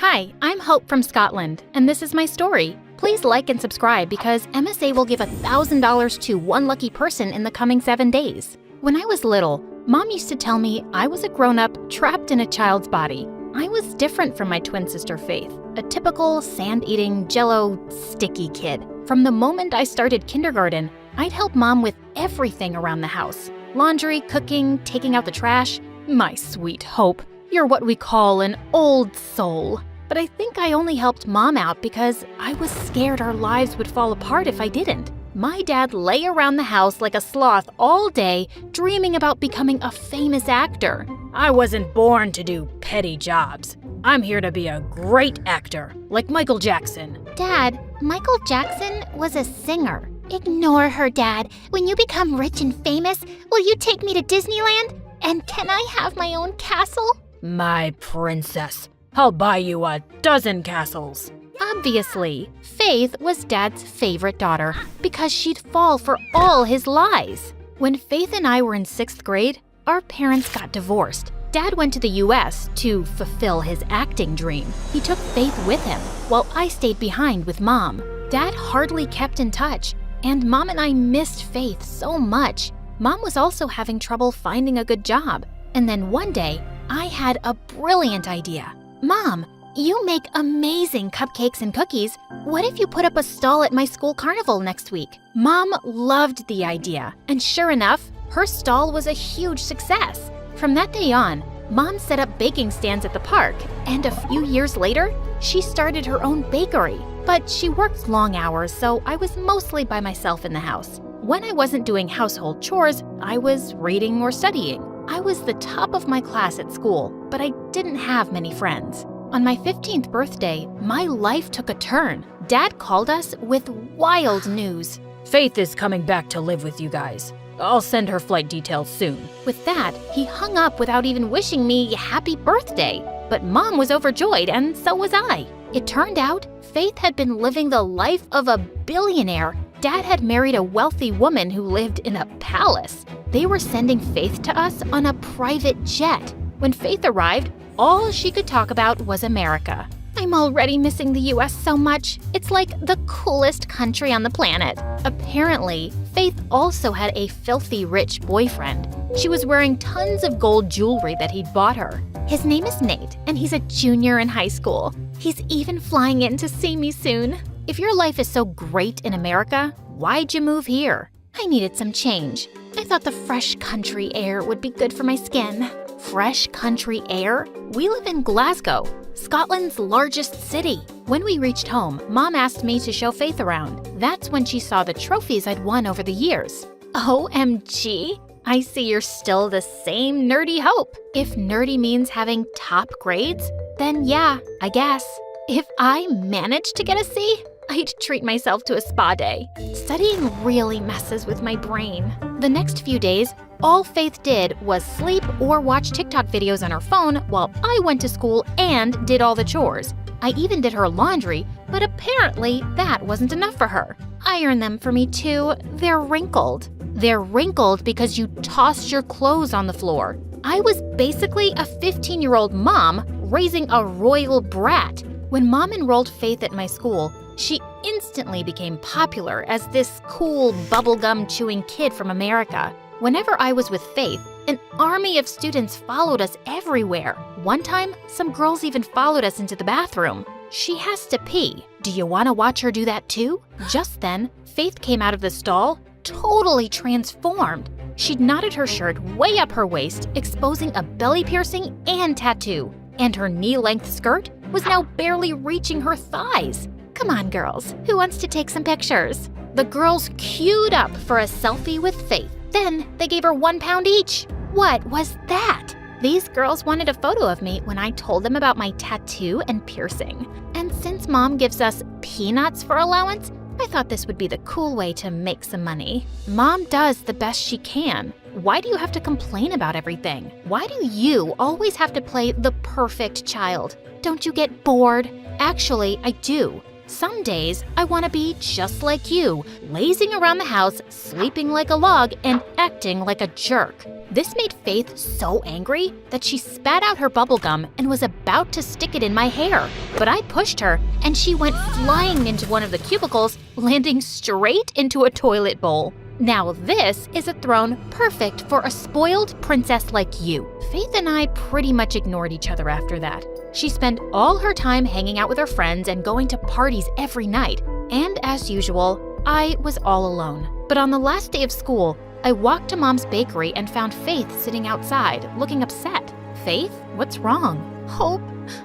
Hi, I'm Hope from Scotland, and this is my story. Please like and subscribe because MSA will give $1,000 to one lucky person in the coming 7 days. When I was little, Mom used to tell me I was a grown-up trapped in a child's body. I was different from my twin sister Faith, a typical sand-eating, jello, sticky kid. From the moment I started kindergarten, I'd help Mom with everything around the house. Laundry, cooking, taking out the trash. My sweet Hope, you're what we call an old soul. But I think I only helped Mom out because I was scared our lives would fall apart if I didn't. My dad lay around the house like a sloth all day, dreaming about becoming a famous actor. I wasn't born to do petty jobs. I'm here to be a great actor, like Michael Jackson. Dad, Michael Jackson was a singer. Ignore her, Dad. When you become rich and famous, will you take me to Disneyland? And can I have my own castle? My princess, I'll buy you a dozen castles. Obviously, Faith was Dad's favorite daughter because she'd fall for all his lies. When Faith and I were in 6th grade, our parents got divorced. Dad went to the US to fulfill his acting dream. He took Faith with him, while I stayed behind with Mom. Dad hardly kept in touch, and Mom and I missed Faith so much. Mom was also having trouble finding a good job. And then one day, I had a brilliant idea. Mom, you make amazing cupcakes and cookies. What if you put up a stall at my school carnival next week? Mom loved the idea, and sure enough, her stall was a huge success. From that day on, Mom set up baking stands at the park, and a few years later, she started her own bakery. But she worked long hours, so I was mostly by myself in the house. When I wasn't doing household chores, I was reading or studying. I was the top of my class at school, but I didn't have many friends. On my 15th birthday, my life took a turn. Dad called us with wild news. Faith is coming back to live with you guys. I'll send her flight details soon. With that, he hung up without even wishing me happy birthday. But Mom was overjoyed, and so was I. It turned out Faith had been living the life of a billionaire. Dad had married a wealthy woman who lived in a palace. They were sending Faith to us on a private jet. When Faith arrived, all she could talk about was America. I'm already missing the US so much. It's like the coolest country on the planet. Apparently, Faith also had a filthy rich boyfriend. She was wearing tons of gold jewelry that he'd bought her. His name is Nate, and he's a junior in high school. He's even flying in to see me soon. If your life is so great in America, why'd you move here? I needed some change. I thought the fresh country air would be good for my skin. Fresh country air? We live in Glasgow, Scotland's largest city. When we reached home, Mom asked me to show Faith around. That's when she saw the trophies I'd won over the years. OMG! I see you're still the same nerdy Hope. If nerdy means having top grades, then yeah, I guess. If I managed to get a C, I'd treat myself to a spa day. Studying really messes with my brain. The next few days, all Faith did was sleep or watch TikTok videos on her phone while I went to school and did all the chores. I even did her laundry, but apparently that wasn't enough for her. Iron them for me too. They're wrinkled. They're wrinkled because you tossed your clothes on the floor. I was basically a 15-year-old mom raising a royal brat. When Mom enrolled Faith at my school, she instantly became popular as this cool bubblegum chewing kid from America. Whenever I was with Faith, an army of students followed us everywhere. One time, some girls even followed us into the bathroom. She has to pee. Do you want to watch her do that too? Just then, Faith came out of the stall, totally transformed. She'd knotted her shirt way up her waist, exposing a belly piercing and tattoo. And her knee-length skirt was now barely reaching her thighs. Come on, girls, who wants to take some pictures? The girls queued up for a selfie with Faith. Then they gave her £1 each. What was that? These girls wanted a photo of me when I told them about my tattoo and piercing. And since Mom gives us peanuts for allowance, I thought this would be the cool way to make some money. Mom does the best she can. Why do you have to complain about everything? Why do you always have to play the perfect child? Don't you get bored? Actually, I do. Some days, I want to be just like you, lazing around the house, sleeping like a log, and acting like a jerk. This made Faith so angry that she spat out her bubble gum and was about to stick it in my hair. But I pushed her, and she went flying into one of the cubicles, landing straight into a toilet bowl. Now this is a throne perfect for a spoiled princess like you. Faith and I pretty much ignored each other after that. She spent all her time hanging out with her friends and going to parties every night. And as usual, I was all alone. But on the last day of school, I walked to Mom's bakery and found Faith sitting outside, looking upset. Faith, what's wrong? Hope,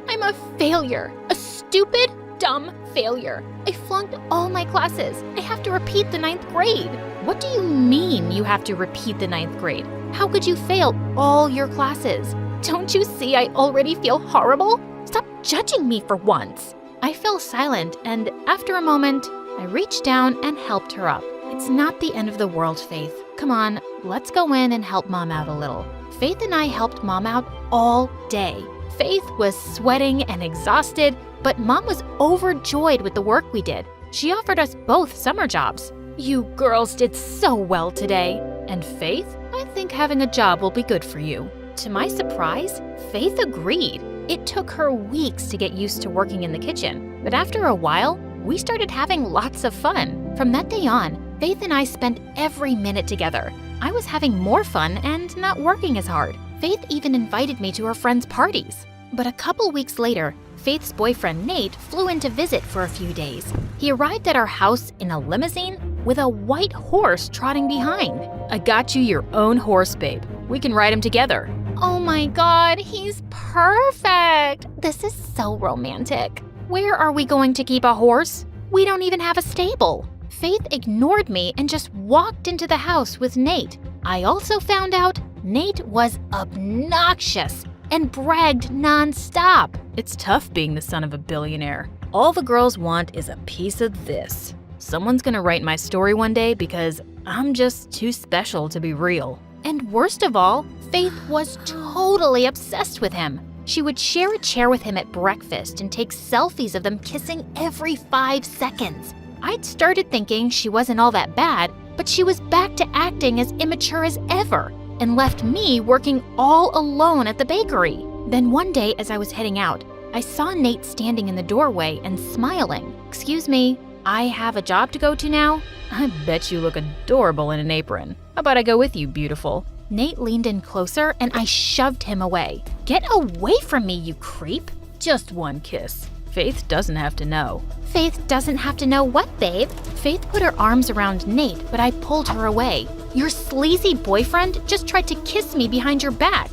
I'm a failure. A stupid, dumb failure. I flunked all my classes. I have to repeat the 9th grade. What do you mean you have to repeat the 9th grade? How could you fail all your classes? Don't you see I already feel horrible? Stop judging me for once. I fell silent, and after a moment, I reached down and helped her up. It's not the end of the world, Faith. Come on, let's go in and help Mom out a little. Faith and I helped Mom out all day. Faith was sweating and exhausted, but Mom was overjoyed with the work we did. She offered us both summer jobs. You girls did so well today. And Faith, I think having a job will be good for you. To my surprise, Faith agreed. It took her weeks to get used to working in the kitchen, but after a while, we started having lots of fun. From that day on, Faith and I spent every minute together. I was having more fun and not working as hard. Faith even invited me to her friends' parties. But a couple weeks later, Faith's boyfriend Nate flew in to visit for a few days. He arrived at our house in a limousine with a white horse trotting behind. I got you your own horse, babe. We can ride him together. Oh my God, he's perfect. This is so romantic. Where are we going to keep a horse? We don't even have a stable. Faith ignored me and just walked into the house with Nate. I also found out Nate was obnoxious and bragged nonstop. It's tough being the son of a billionaire. All the girls want is a piece of this. Someone's gonna write my story one day because I'm just too special to be real. And worst of all, Faith was totally obsessed with him. She would share a chair with him at breakfast and take selfies of them kissing every 5 seconds. I'd started thinking she wasn't all that bad, but she was back to acting as immature as ever and left me working all alone at the bakery. Then one day as I was heading out, I saw Nate standing in the doorway and smiling. Excuse me, I have a job to go to now? I bet you look adorable in an apron. How about I go with you, beautiful? Nate leaned in closer and I shoved him away. Get away from me, you creep. Just one kiss. Faith doesn't have to know. Faith doesn't have to know what, babe? Faith put her arms around Nate, but I pulled her away. Your sleazy boyfriend just tried to kiss me behind your back.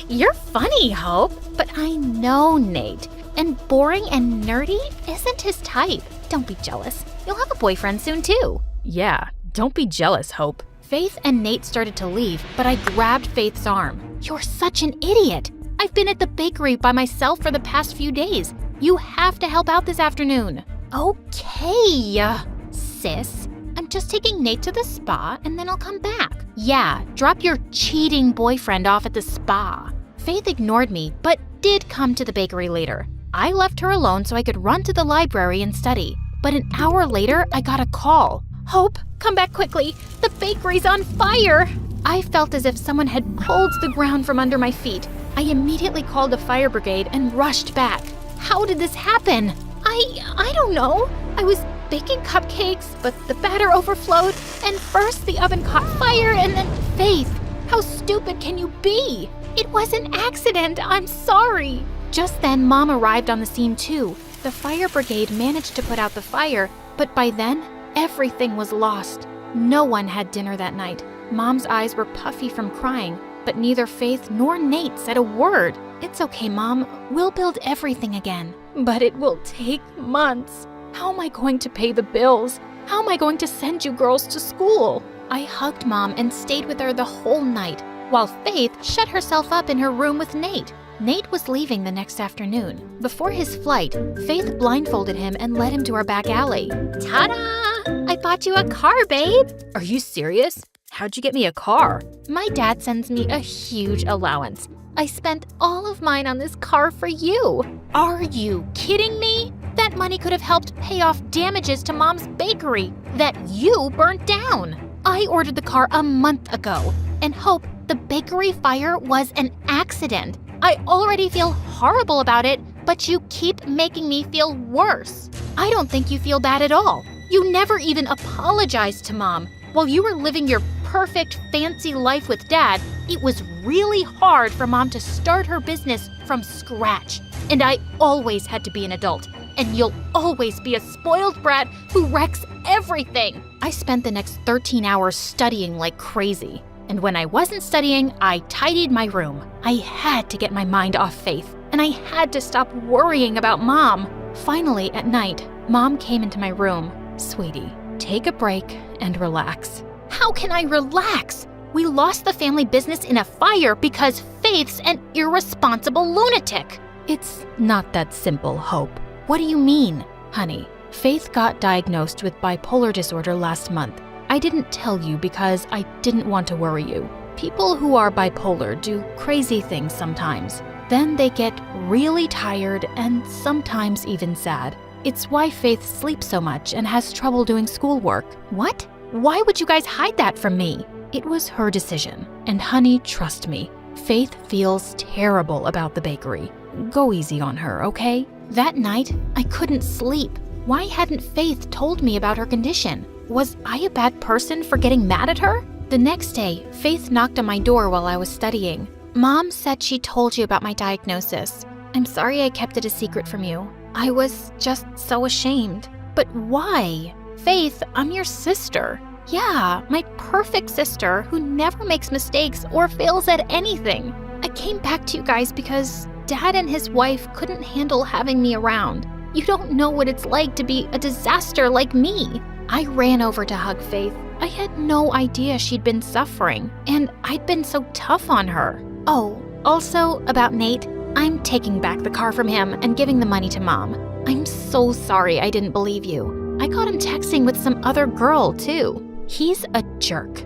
You're funny, Hope. But I know Nate, and boring and nerdy isn't his type. Don't be jealous. You'll have a boyfriend soon too. Yeah, don't be jealous, Hope. Faith and Nate started to leave, but I grabbed Faith's arm. You're such an idiot. I've been at the bakery by myself for the past few days. You have to help out this afternoon. Okay, sis. I'm just taking Nate to the spa and then I'll come back. Yeah, drop your cheating boyfriend off at the spa. Faith ignored me, but did come to the bakery later. I left her alone so I could run to the library and study. But an hour later, I got a call. Hope, come back quickly. The bakery's on fire. I felt as if someone had pulled the ground from under my feet. I immediately called the fire brigade and rushed back. How did this happen? I don't know. I was baking cupcakes, but the batter overflowed, and first the oven caught fire, and then... Faith, how stupid can you be? It was an accident. I'm sorry. Just then, Mom arrived on the scene too. The fire brigade managed to put out the fire, but by then, everything was lost. No one had dinner that night. Mom's eyes were puffy from crying, but neither Faith nor Nate said a word. It's okay, Mom. We'll build everything again. But it will take months. How am I going to pay the bills? How am I going to send you girls to school? I hugged Mom and stayed with her the whole night, while Faith shut herself up in her room with Nate. Nate was leaving the next afternoon. Before his flight, Faith blindfolded him and led him to our back alley. Ta-da! I bought you a car, babe. Are you serious? How'd you get me a car? My dad sends me a huge allowance. I spent all of mine on this car for you. Are you kidding me? That money could have helped pay off damages to Mom's bakery that you burnt down. I ordered the car a month ago and hope the bakery fire was an accident. I already feel horrible about it, but you keep making me feel worse. I don't think you feel bad at all. You never even apologized to Mom. While you were living your perfect, fancy life with Dad, it was really hard for Mom to start her business from scratch. And I always had to be an adult. And you'll always be a spoiled brat who wrecks everything. I spent the next 13 hours studying like crazy. And when I wasn't studying, I tidied my room. I had to get my mind off Faith, and I had to stop worrying about Mom. Finally, at night, Mom came into my room. Sweetie, take a break and relax. How can I relax? We lost the family business in a fire because Faith's an irresponsible lunatic. It's not that simple, Hope. What do you mean? Honey, Faith got diagnosed with bipolar disorder last month. I didn't tell you because I didn't want to worry you. People who are bipolar do crazy things sometimes. Then they get really tired and sometimes even sad. It's why Faith sleeps so much and has trouble doing schoolwork. What? Why would you guys hide that from me? It was her decision. And honey, trust me, Faith feels terrible about the bakery. Go easy on her, okay? That night, I couldn't sleep. Why hadn't Faith told me about her condition? Was I a bad person for getting mad at her? The next day, Faith knocked on my door while I was studying. Mom said she told you about my diagnosis. I'm sorry I kept it a secret from you. I was just so ashamed. But why? Faith, I'm your sister. Yeah, my perfect sister who never makes mistakes or fails at anything. I came back to you guys because Dad and his wife couldn't handle having me around. You don't know what it's like to be a disaster like me. I ran over to hug Faith. I had no idea she'd been suffering, and I'd been so tough on her. Oh, also about Nate, I'm taking back the car from him and giving the money to Mom. I'm so sorry I didn't believe you. I caught him texting with some other girl, too. He's a jerk.